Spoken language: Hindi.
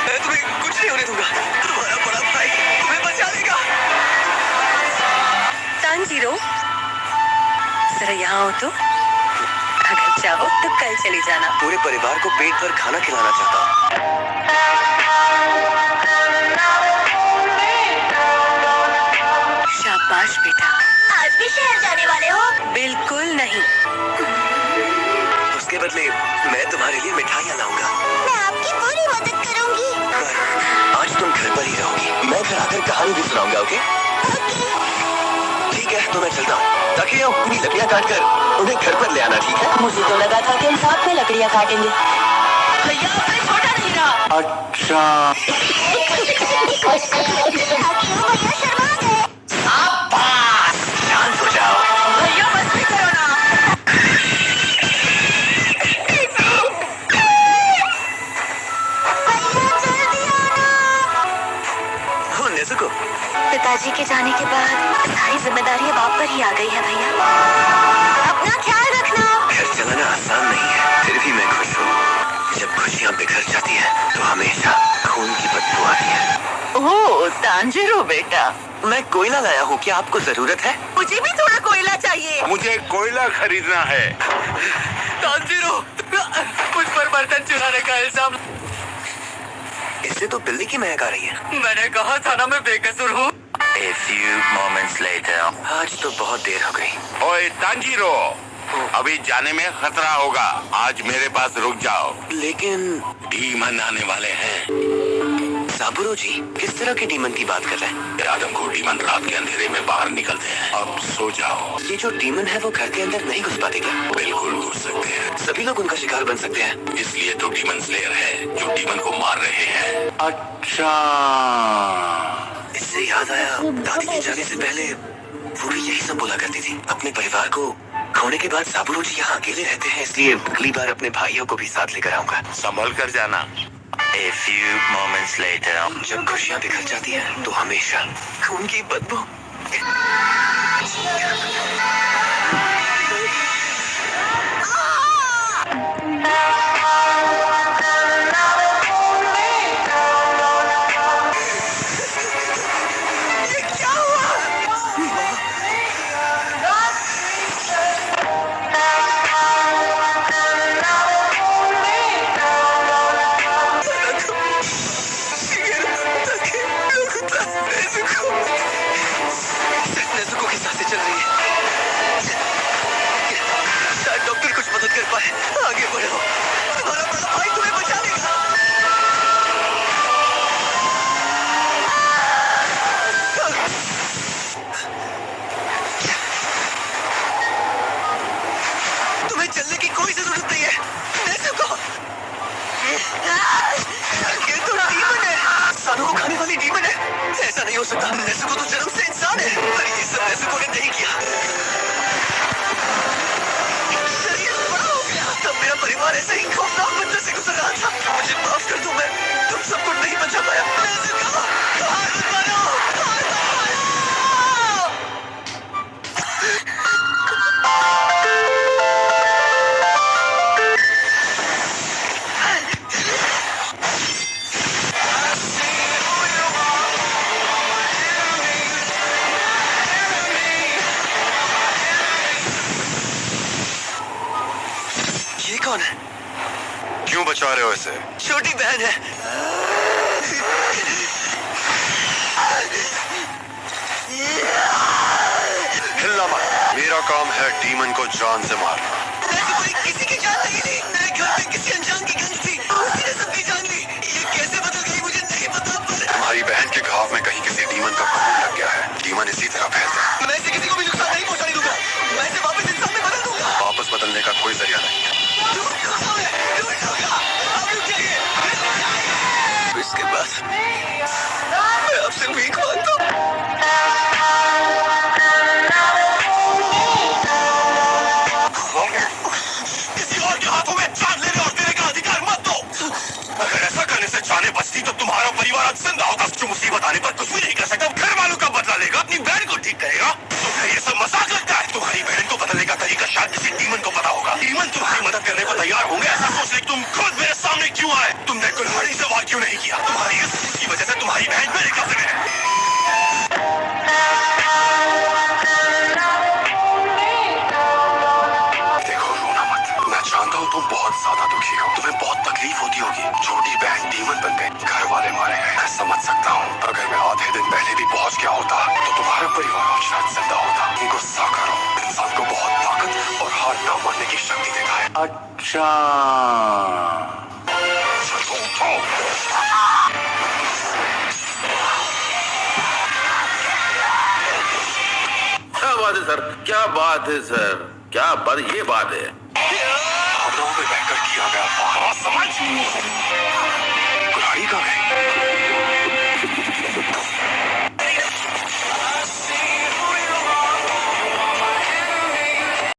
मैं तुम्हें कुछ नहीं होने दूंगा। तुम्हारा बड़ा भाई तुम्हें बचा लेगा। तानजीरो, जरा यहाँ हो तो। अगर चाहो तो कल चली जाना। पूरे परिवार को पेट भर खाना खिलाना चाहता हूँ। शाबाश बेटा। आज भी शहर जाने वाले हो? बिल्कुल नहीं। उसके बदले मैं तुम्हारे लिए मिठाइयाँ लाऊंगा। मैं आपकी पूरी मदद करूंगी। पर आज तुम घर पर ही रहोगी। मैं घर आकर कहानी भी सुनाऊंगा। ओके? ठीक है, तो मैं चलता हूँ। ताकि पूरी लकड़ियाँ काट कर उन्हें घर पर ले आना। ठीक है? मुझे तो लगा था कि हम साथ में लकड़ियाँ काटेंगे। भैया मैं छोटा नहीं रहा। अच्छा। भैया शर्मा गए। शांत हो जाओ। भैया बस भी करो ना। भैया जल्दी आना। हो नेज़ुको। पिताजी के जाने के बाद सारी जिम्मेदारी अब आप पर ही आ गई है भैया। अपना ख्याल रखना। घर चलाना आसान नहीं है, फिर भी मैं खुश हूँ। जब खुशियाँ बिखर जाती है तो हमेशा खून की बदबू आती है। ओह तानजीरो बेटा, मैं कोयला लाया हूँ, क्या आपको जरूरत है? मुझे भी थोड़ा कोयला चाहिए। मुझे कोयला खरीदना है। तानजीरो, मुझ पर बर्तन चुराने का इल्जाम। इससे तो बिल्ली की महक आ रही है। मैंने कहा था ना मैं बेकसूर हूँ। A few moments later. आज तो बहुत देर हो गई। ओए तांजीरो, अभी जाने में खतरा होगा। आज मेरे पास रुक जाओ। लेकिन डीमन आने वाले हैं। साबुरो जी, किस तरह के डीमन की बात कर रहे हैं? आदमखोर डीमन रात के अंधेरे में बाहर निकलते हैं। अब सो जाओ। ये जो डीमन है वो घर के अंदर नहीं घुस पाते क्या? बिल्कुल घुस सकते हैं। सभी लोग उनका शिकार बन सकते हैं। इसलिए तो डीमन स्लेयर है जो डीमन को मार रहे हैं। अच्छा, इससे याद आया, दादी के जाने से पहले वो भी यही सब बोला करती थी। अपने परिवार को खोने के बाद साबुरो जी यहाँ अकेले रहते हैं, इसलिए अगली बार अपने भाइयों को भी साथ लेकर आऊंगा। संभल कर जाना। A few moments later. जब खुशियाँ बिखर जाती हैं तो हमेशा खून की बदबू। नेज़ुको की सांसें चल रही है। शायद डॉक्टर कुछ मदद कर पाए। आगे बढ़ो, तुम्हारा बड़ा भाई तुम्हें बचा लेगा। तुम्हें चलने की कोई जरूरत नहीं है, नेज़ुको। ये तो डीमन है, इंसानों को खाने वाली डीमन है। ऐसा नहीं हो सकता। नेज़ुको तो जन्म से इंसान है। पर ये सब नेज़ुको ने नहीं किया। शरीर बड़ा हो गया। तब मेरा परिवार ऐसे ही खौफनाक मंजर से गुजर रहा था। मुझे माफ कर दो, मैं तुम सबको नहीं बचा पाया। नेज़ुको, हाथ मत मारो, हाथ मत मारो। ये कौन है? क्यों बचा रहे हो इसे? छोटी बहन है। हिलना मत। मेरा काम है डीमन को जान से मारना। कोई किसी की जान नहीं ली। मेरे घर में किसी अनजान की गंध थी, उसी ने सबकी जान ली। ये कैसे बदल गई मुझे नहीं पता, पर तुम्हारी बहन के घाव में कहीं किसी डीमन का खून लग गया है। डीमन इसी तरह फैलता है। मैं इसे किसी को भी नुकसान नहीं पहुंचाने दूंगा। मैं इसे वापस इंसान में बदल दूंगा। वापस बदलने का कोई जरिया नहीं है। इसके बाद मैं आपसे भीख मांगता हूँ। किसी और के हाथों में जान लेने और देने का अधिकार मत दो। अगर ऐसा करने से जाने बचती तो तुम्हारा परिवार आज जिंदा होता। जो मुसीबत आने पर कुछ भी नहीं कर सकता, घर वालों का बदला लेगा, अपनी बहन को ठीक करेगा। तुम्हें ये सब मजाक लगता है? तुम्हारी बहन को बदलने का तरीका शायद किसी डीमन को पता होगा। डीमन तुम्हारी मदद करने को तैयार होंगे ऐसा सोचने कि तुम खुद मेरे सामने क्यों आए? तुमने कुल्हाड़ी से वार क्यों नहीं किया? तुम्हारी इस चीज की वजह से तुम्हारी बहन मेरे कब्जे में है। देखो रोना मत, मैं जानता हूँ तुम बहुत ज्यादा दुखी हो, तुम्हें बहुत तकलीफ होती होगी। छोटी बहन डीमन बन गई, घर वाले मारे गए, मैं समझ सकता हूँ। अगर मैं आधे दिन पहले भी पहुंच गया होता तो तुम्हारा परिवार और शायद जिंदा होता। गुस्सा करो, इंसान को बहुत ताकत और हार न मानने की शक्ति देता है। अच्छा, उठो। क्या बात है सर, क्या बात है सर, क्या बात, ये बात है। भावनाओं में बहकर किया गया वार समझ। कुल्हाड़ी कहाँ गई?